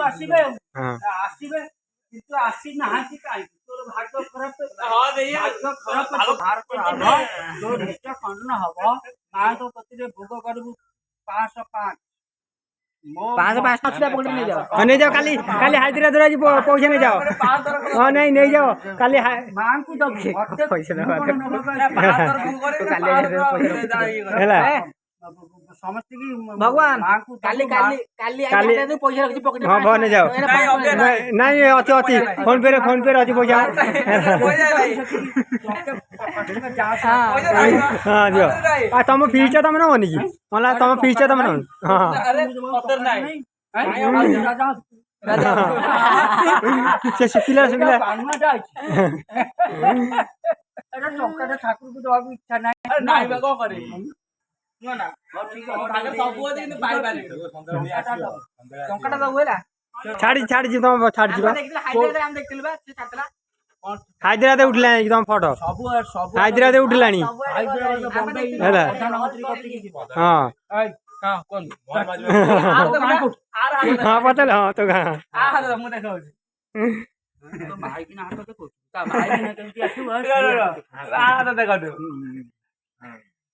ଆସିବେ ଆସିବେ କିନ୍ତୁ ଆସି ନାହାନ୍ତି କାହିଁକି ତୋର ଭାଗ୍ୟ ଖରାପ ଭାଗ୍ୟ ଖରାପ ତୋର ନିଶ୍ଚୟ ଖଣ୍ଡନ ହବ ମାଙ୍କ କତିରେ ଭୋଗ କରିବୁ 505 ନେଇଯାଅ କାଲି କାଲି ହାଇଦ୍ରାବାଦ ଆଜି ପଇସା ନେଇଯାଅ ହଁ ନାଇଁ ନେଇଯାଅ କାଲି ମାଙ୍କୁ ଦବୁ ପଇସା ହେଲା ସମସ୍ତଙ୍କୁ ଭଗବାନ କାଲି କାଲି କାଲି ପଇସା ରଖିଛି ପକେଟ ହଁ ଭ ନେଇଯାଅ ନାଇଁ ଅଛି ଅଛି ଫୋନ ପେ ରେ ଅଛି ପଇସା ହଁ ଦିଅ ତମ ଫିସଟା ତମେ ନବନି କି ମଲା ତମ ଫିସଟା ତମେ ନବ ହଁ ସେ ଶିଖିଲା ଶିଖିଲା ଟଙ୍କାଟା ଠାକୁରକୁ ଦବାକୁ ଇଚ୍ଛା ନାହିଁ କଣ କରିବି ଟଙ୍କାଟା ଦବୁ ହେଲା ଛାଡିଛି ତମ ଛାଡିଛି ହାଇଦ୍ରାବାଦ ଉଠିଲାଣି ତମ ଫଟୋ ହାଇଦ୍ରାବାଦ ଉଠିଲାଣି ହେଲା ହଁ ହଁ ପଚାରିଲ ହଁ ତ ଗାଁ ଭାଇକିନା ହାତ ଦେଖୁ ତା ଭାଇକିନା କେମିତି ଆସିବ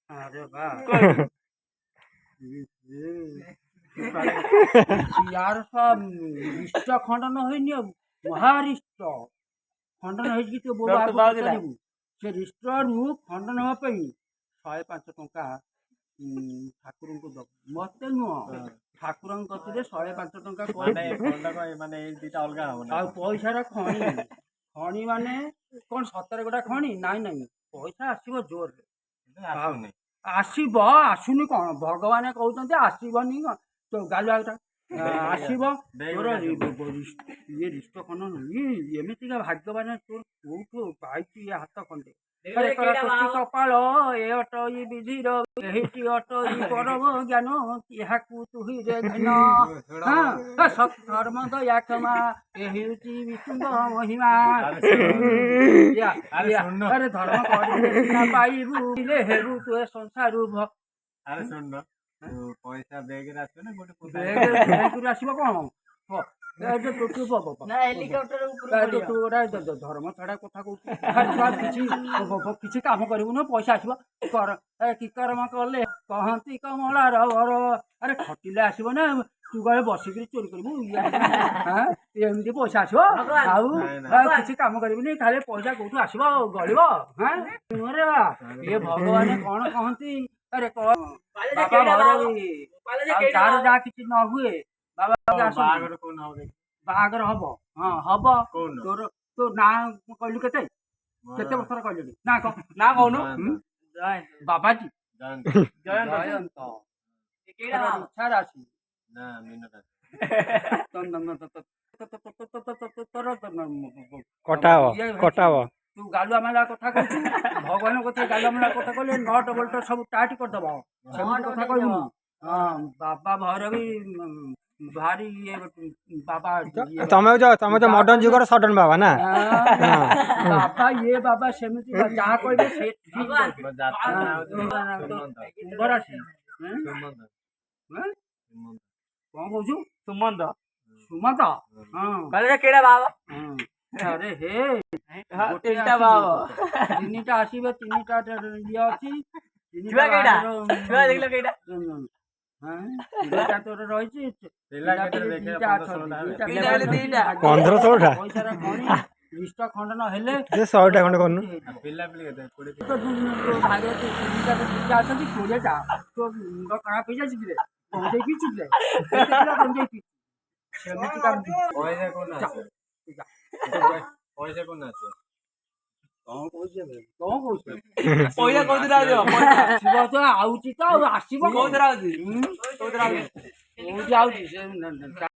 अरे वाह यार सब रिष्ट खंडन होइनी महारिष्ट खंडन होइछि तो बोबा से रिष्ट रु खंडन हो पई 105 टंका ठाकुर को दब मते नु ठाकुर कतिरे 105 टंका माने ए दुटा अलगा हो आ पैसा रा खणी माने कोन सतरे गोटा खणी नाइ पैसा आसीबो जोर आसब आसुनी कौन भगवान कहते आसबनी तो गालुआटा आसब तोर ये रिष्ट खंडन एमतीका भाग्यवान तोर कौटू पाई हाथ खंडे कपाल ए अट विधिर अट परम ज्ञान यहाँ तुही रे घन धर्म दया क्षमा विष्णु महिमा अरे धर्म पाइबू हेरु तु संसार अरे सुन पैसा बैग रे आसबे ना गोटे बैग रे आसीबो कोन धर्म छड़ा कथा किसी काम करू पैसा आसब कि कर्म कले कहती कमलार वर अरे खटिले आसब ना तू गए बसिक चोरी करू एमती पैसा आसब किसी काम करी खाली पैसा कौटू आसब गल ये भगवान कौन कहती अरे तार जहाँ किसी न हुए बाहागर हम हाँ हम तोर तो ना कहलु केते वर्षर कहलु ना ना कहनु बाबाजी जयंत इच्छा राशि ना मीनट कटाव तू गालुआ मेला कथा कहू भगवान कथा गालुआ मेला कथा कहले नट बोल्ट सब टाइट करदब सेमती कथा कहू हाँ बाबा भैरवी भारी ये बाबा तमे तो मॉडर्न जुगर सडन बाबा ना बाबा ये बाबा सेमती जहाँ कहबे से ठीक बरासी कौन कहू सुमंत सुमंत हां केड़ा बाबा अरे हे तीनटा बाबा तीनटा आसीबे तीनटा ये अछि छुआ केड़ा छुआ देखलो केड़ा हां तीनटा तोर रहिछि पिला केते देखे 1500 टा पैसा रा खणी रिष्ट खंडन हेले जे 100 टा खंड करनु पिला पिली केते 20 तो भागे तीनटा तीनटा आछी 20 टा तो मुंड खराब हो जाछि रे पहुंचे की छिले पहुंचे की सेमिति काम पैसा कोन আছে पैसा कोन আছে कौन कहछे पैसा कोन राजो शिव तो आउची तो आसीबो कोन राजो कोन राजो जाउची